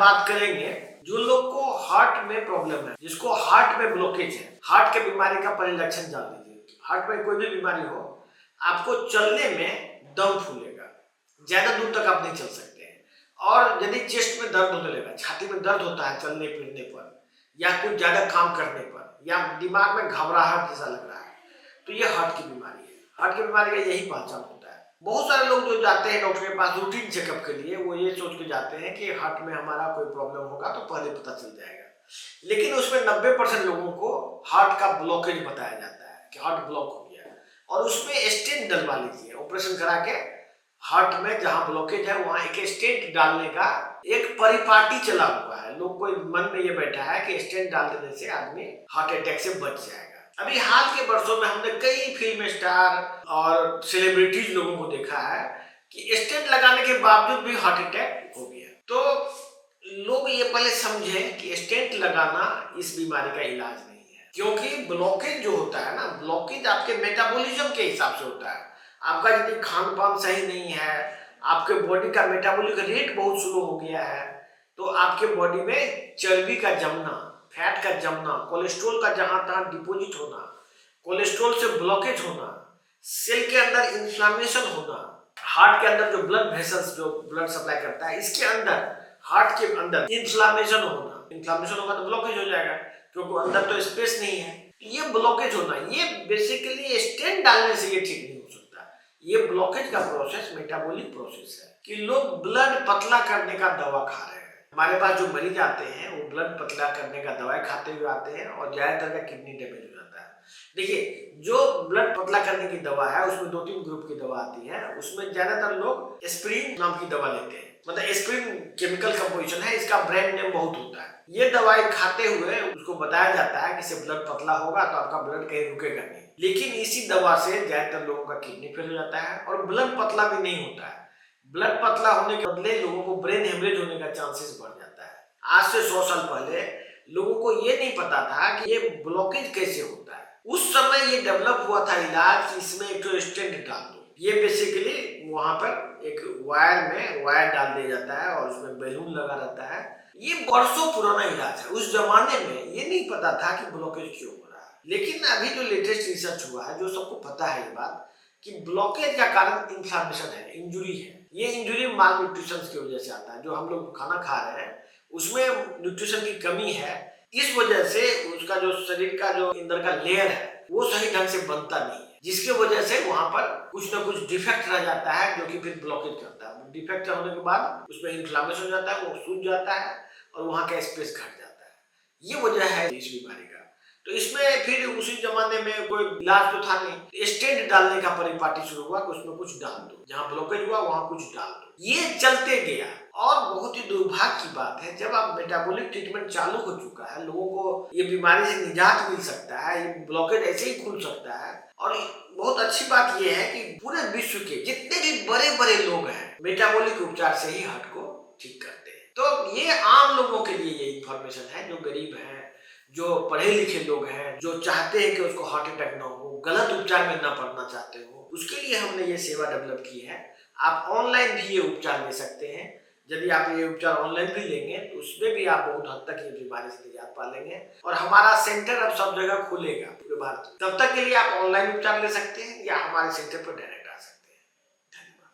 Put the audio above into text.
बात करेंगे जो लोग को हार्ट में प्रॉब्लम है, जिसको हार्ट में ब्लॉकेज है। हार्ट के बीमारी का परिलक्षण जान लीजिए। हार्ट में कोई भी बीमारी हो, आपको चलने में दम फूलेगा, ज्यादा दूर तक आप नहीं चल सकते हैं। और यदि चेस्ट में दर्द होने लगा, छाती में दर्द होता है चलने फिरने पर या कुछ ज्यादा काम करने पर, या दिमाग में घबराहट जैसा लग रहा है, तो ये हार्ट की बीमारी है। हार्ट की बीमारी का यही पहचान होता है। बहुत सारे लोग जो जाते हैं डॉक्टर के पास रूटीन चेकअप के लिए, वो ये सोच के जाते हैं कि हार्ट में हमारा कोई प्रॉब्लम होगा तो पहले पता चल जाएगा। लेकिन उसमें 90% लोगों को हार्ट का ब्लॉकेज बताया जाता है कि हार्ट ब्लॉक हो गया है, और उसमें स्टेंट डलवा लीजिए। ऑपरेशन करा के हार्ट में जहां ब्लॉकेज है वहां एक स्टेंट डालने का एक परिपाटी चला हुआ है। लोग को मन में ये बैठा है कि स्टेंट डाल देने से आदमी हार्ट अटैक से बच जाएगा। अभी हाल के वर्षों में हमने कई फिल्म स्टार और सेलिब्रिटीज लोगों को देखा है कि स्टेंट लगाने के बावजूद भी हार्ट अटैक हो गया। तो लोग ये पहले समझे कि स्टेंट लगाना इस बीमारी का इलाज नहीं है, क्योंकि ब्लॉकेज जो होता है ना, ब्लॉकेज आपके मेटाबॉलिज्म के हिसाब से होता है। आपका यदि खान पान सही नहीं है, आपके बॉडी का मेटाबॉलिक रेट बहुत स्लो हो गया है, तो आपके बॉडी में चर्बी का जमना, फैट का जमना, कोलेस्ट्रॉल का जहां तहां डिपोजिट होना, कोलेस्ट्रॉल से ब्लॉकेज होना, सेल के अंदर इन्फ्लामेशन होना, हार्ट के अंदर जो ब्लड वेसल्स जो ब्लड सप्लाई करता है, इसके अंदर हार्ट के अंदर इन्फ्लामेशन होना। इन्फ्लामेशन होगा तो ब्लॉकेज हो जाएगा, क्योंकि अंदर तो स्पेस नहीं है। ये ब्लॉकेज होना, ये बेसिकली स्टेंट डालने से ये ठीक नहीं हो सकता। ये ब्लॉकेज का प्रोसेस मेटाबॉलिक प्रोसेस है कि लोग ब्लड पतला करने का दवा खा रहे हैं। हमारे पास जो मरीज आते हैं वो ब्लड पतला करने का दवाई खाते हुए आते हैं, और ज्यादातर का किडनी डैमेज हो जाता है। देखिए, जो ब्लड पतला करने की दवा है उसमें 2-3 ग्रुप की दवा आती है। उसमें ज्यादातर लोग एस्पिरिन नाम की दवा लेते हैं। मतलब एस्पिरिन केमिकल कंपोजिशन है, इसका ब्रांड नेम बहुत होता है। ये दवाई खाते हुए उसको बताया जाता है कि इससे ब्लड पतला होगा तो आपका ब्लड कहीं रुकेगा नहीं। लेकिन इसी दवा से ज्यादातर लोगों का किडनी फेल हो जाता है और ब्लड पतला भी नहीं होता है। ब्लड पतला होने के बदले लोगों को ब्रेन हेमरेज होने का चांसेस बढ़ जाता है। आज से 100 साल पहले लोगों को ये नहीं पता था कि ये ब्लॉकेज कैसे होता है। उस समय ये डेवलप हुआ था इलाज, इसमें एक तो स्टेंट डाल दो। ये बेसिकली वहां पर एक वायर डाल दिया जाता है और उसमें बैलून लगा रहता है। ये वर्षों पुराना इलाज है। उस जमाने में ये नहीं पता था कि ब्लॉकेज क्यों हो रहा है। लेकिन अभी जो लेटेस्ट रिसर्च हुआ है, जो सबको पता है ये बात कि ब्लॉकेज का कारण इन्फ्लामेशन है, इंजुरी है। ये इंजुरी माल न्यूट्रिशन की वजह से आता है। जो हम लोग खाना खा रहे हैं उसमें न्यूट्रिशन की कमी है, इस वजह से उसका जो शरीर का जो अंदर का लेयर है वो सही ढंग से बनता नहीं है, जिसके वजह से वहां पर कुछ ना कुछ डिफेक्ट रह जाता है, जो कि फिर ब्लॉकेज करता है। डिफेक्ट होने के बाद उसमें इन्फ्लामेशन हो जाता है, वो सूज जाता है और वहां का स्पेस घट जाता है। ये वजह है इस बीमारी का। तो इसमें फिर उसी जमाने में कोई इलाज तो था नहीं, स्टेंट डालने का परिपाटी शुरू हुआ कि उसमें कुछ डाल दो, जहां ब्लॉकेज हुआ वहां कुछ डाल दो। ये चलते गया, और बहुत ही दुर्भाग्य की बात है, जब आप मेटाबॉलिक ट्रीटमेंट चालू हो चुका है, लोगों को ये बीमारी से निजात मिल सकता है, ये ब्लॉकेज ऐसे ही खुल सकता है। और बहुत अच्छी बात ये है कि पूरे विश्व के जितने भी बड़े बड़े लोग हैं मेटाबॉलिक उपचार से ही हार्ट को ठीक करते हैं। तो ये आम लोगों के लिए ये इंफॉर्मेशन है, जो गरीब हैं, जो पढ़े लिखे लोग हैं, जो चाहते हैं कि उसको हार्ट अटैक ना हो, गलत उपचार में ना पड़ना चाहते हो, उसके लिए हमने ये सेवा डेवलप की है। आप ऑनलाइन भी ये उपचार ले सकते हैं। यदि आप ये उपचार ऑनलाइन भी लेंगे तो उसमें भी आप बहुत हद तक ये बीमारी से निजात पा लेंगे। और हमारा सेंटर अब सब जगह खुलेगा पूरे भारत में। तब तक के लिए आप ऑनलाइन उपचार ले सकते हैं या हमारे सेंटर पर डायरेक्ट